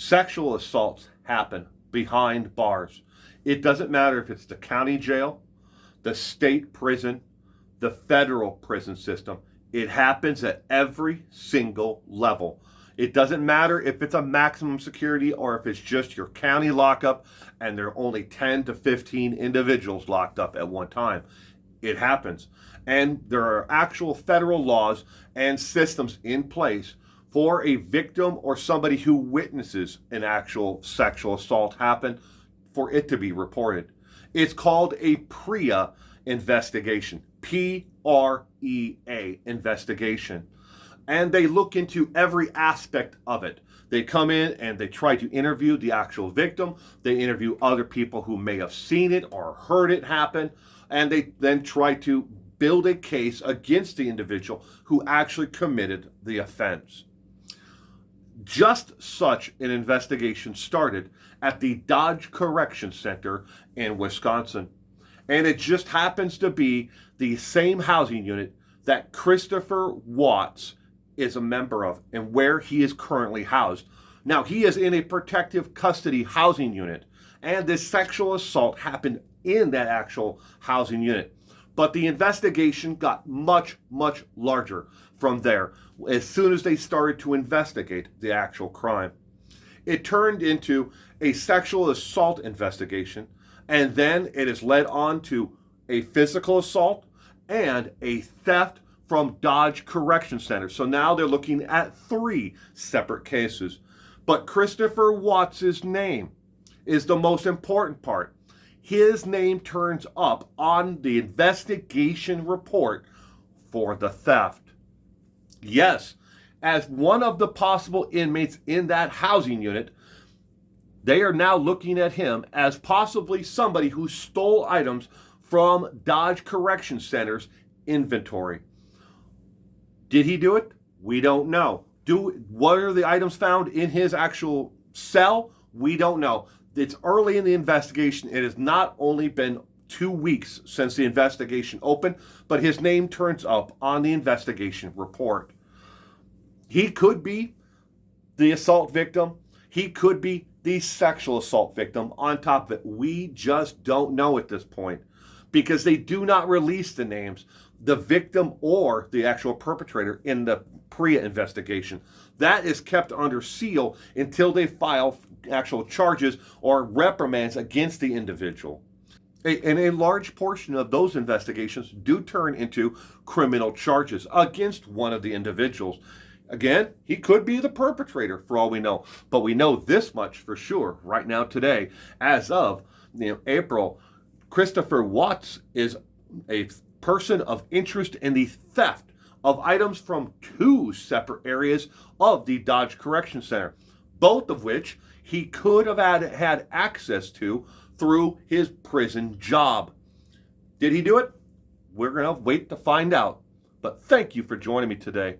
Sexual assaults happen behind bars. It doesn't matter if it's the county jail, the state prison, the federal prison system. It happens at every single level. It doesn't matter if it's a maximum security or if it's just your county lockup and there are only 10 to 15 individuals locked up at one time. It happens. And there are actual federal laws and systems in place for a victim or somebody who witnesses an actual sexual assault happen for it to be reported. It's called a PREA investigation. PREA investigation. And they look into every aspect of it. They come in and they try to interview the actual victim. They interview other people who may have seen it or heard it happen. And they then try to build a case against the individual who actually committed the offense. Just such an investigation started at the Dodge Correction Center in Wisconsin. And it just happens to be the same housing unit that Christopher Watts is a member of and where he is currently housed. Now, he is in a protective custody housing unit, and this sexual assault happened in that actual housing unit. But the investigation got much, much larger from there as soon as they started to investigate the actual crime. It turned into a sexual assault investigation, and then it is led on to a physical assault and a theft from Dodge Correction Center. So now they're looking at 3 separate cases. But Christopher Watts' name is the most important part. His name turns up on the investigation report for the theft. Yes, as one of the possible inmates in that housing unit, they are now looking at him as possibly somebody who stole items from Dodge Correction Center's inventory. Did he do it? We don't know. What are the items found in his actual cell? We don't know. It's early in the investigation. It has not only been 2 weeks since the investigation opened, but his name turns up on the investigation report. He could be the assault victim. He could be the sexual assault victim on top of it. We just don't know at this point because they do not release the names, the victim or the actual perpetrator in the PREA investigation. That is kept under seal until they file actual charges or reprimands against the individual. And a large portion of those investigations do turn into criminal charges against one of the individuals. Again, he could be the perpetrator for all we know, but we know this much for sure right now today. As of April, Christopher Watts is a person of interest in the theft of items from 2 separate areas of the Dodge Correction Center, both of which he could have had access to through his prison job. Did he do it? We're going to wait to find out. But thank you for joining me today.